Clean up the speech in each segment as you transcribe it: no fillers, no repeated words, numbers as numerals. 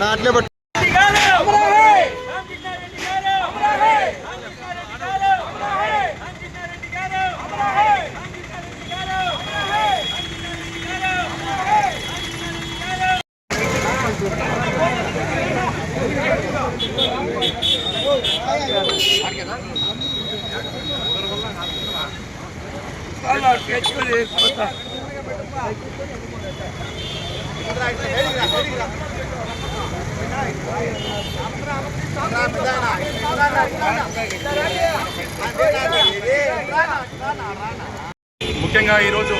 అట్లే పట్టు. ముఖ్యంగా ఈరోజు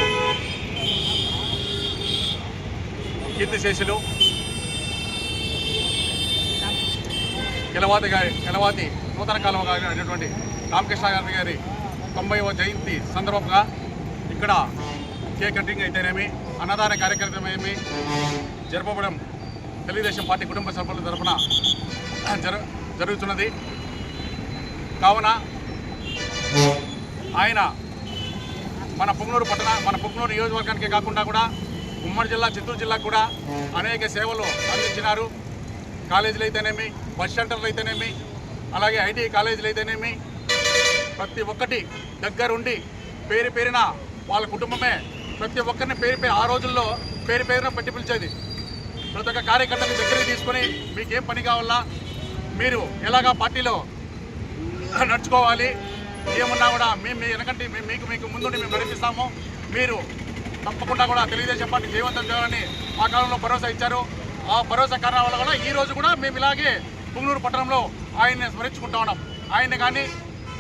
కీర్తిశేషులు కెలవాతి నూతన కాలం అయినటువంటి రామకృష్ణ గారి 90వ జయంతి సందర్భంగా ఇక్కడ కేక్ కటింగ్ అయితేనేమి అన్నదాన కార్యక్రమం ఏమి జరపడం తెలుగుదేశం పార్టీ కుటుంబ సభ్యుల తరఫున జరుగుతున్నది. కావున ఆయన మన పుంగనూరు నియోజకవర్గానికే కాకుండా కూడా ఉమ్మడి జిల్లా చిత్తూరు జిల్లాకు కూడా అనేక సేవలు అందించినారు. కాలేజీలు అయితేనేమి, బస్ సెంటర్లు అయితేనేమి, అలాగే ఐటీ కాలేజీలు అయితేనేమి, ప్రతి ఒక్కటి దగ్గరుండి పేరున వాళ్ళ కుటుంబమే ప్రతి ఒక్కరిని పేరు ఆ రోజుల్లో పేరున పెట్టి పిలిచేది. ప్రతి ఒక్క కార్యకర్తని దగ్గరికి తీసుకొని మీకేం పని కావాలా, మీరు ఎలాగా పార్టీలో నడుచుకోవాలి, ఏమన్నా కూడా మేము వెనకంటే మీకు ముందుండి మేము నడిపిస్తాము, మీరు తప్పకుండా కూడా తెలుగుదేశం పార్టీ జయవంతం చేయాలని ఆ కాలంలో భరోసా ఇచ్చారు. ఆ భరోసా కారణం వల్ల కూడా ఈరోజు కూడా మేము ఇలాగే పుంగనూరు పట్టణంలో ఆయన్ని స్మరించుకుంటా ఉన్నాం. ఆయన కానీ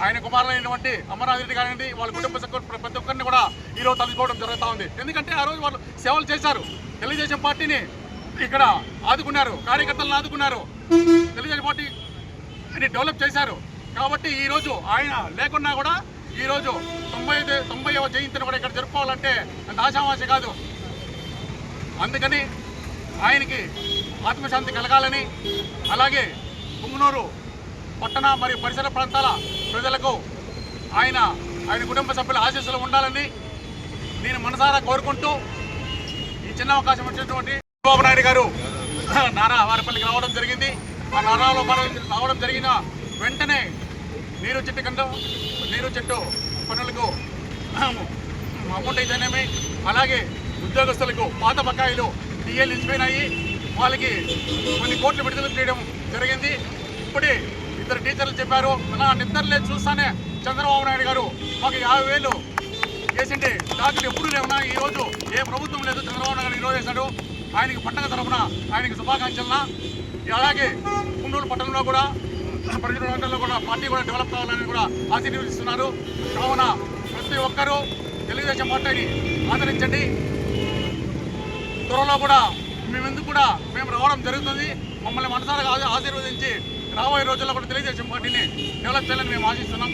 ఆయన కుమారులైనటువంటి అమర్నాథ్ రెడ్డి కానివ్వండి, వాళ్ళ కుటుంబ సభ్యులు ప్రతి ఒక్కరిని కూడా ఈరోజు తలుచుకోవడం జరుగుతూ ఉంది. ఎందుకంటే ఆ రోజు వాళ్ళు సేవలు చేశారు, తెలుగుదేశం పార్టీని ఇక్కడ ఆదుకున్నారు, కార్యకర్తలను ఆదుకున్నారు, తెలుగుదేశం పార్టీని డెవలప్ చేశారు. కాబట్టి ఈరోజు ఆయన లేకున్నా కూడా ఈరోజు 90వ జయంతిని కూడా ఇక్కడ జరుపుకోవాలంటే అంత ఆశామాషి కాదు. అందుకని ఆయనకి ఆత్మశాంతి కలగాలని, అలాగే పుంగనూరు పట్టణ మరియు పరిసర ప్రాంతాల ప్రజలకు ఆయన కుటుంబ సభ్యుల ఆశీస్సులు ఉండాలని నేను మనసారా కోరుకుంటూ ఈ చిన్న అవకాశం వచ్చినటువంటి చంద్రబాబు నాయుడు గారు నారా వారిపల్లికి రావడం జరిగింది. ఆ నారాలో రావడం జరిగిన వెంటనే నీరు చెట్టు పనులకు అమౌంట్ అయితేనేమి, అలాగే ఉద్యోగస్తులకు పాత బకాయిలు డిఎల్ నిలిచిపోయినాయి, వాళ్ళకి కొన్ని కోట్లు విడుదల చేయడం జరిగింది. ఇప్పుడే 2 టీచర్లు చెప్పారు, నా నిద్రలే చూస్తానే చంద్రబాబు నాయుడు గారు మాకు 50,000 వేసింటే డాక్టర్లు ఎప్పుడు లేవున్నా ఈరోజు ఏ ప్రభుత్వం లేదు, చంద్రబాబు నాయుడు ఈరోజు వేశాడు. ఆయనకి పండగ తరఫున ఆయనకి శుభాకాంక్షలను, అలాగే పుంగనూరు పట్టణంలో కూడా పరిసర ప్రాంతాల్లో కూడా పార్టీ కూడా డెవలప్ కావాలని కూడా ఆశీర్వదిస్తున్నారు. కావున ప్రతి ఒక్కరూ తెలుగుదేశం పార్టీని ఆదరించండి. త్వరలో కూడా మేము రావడం జరుగుతుంది. మమ్మల్ని మనసారా ఆశీర్వదించి రాబోయే రోజుల్లో కూడా తెలుగుదేశం పార్టీని డెవలప్ చేయాలని మేము ఆశిస్తున్నాం.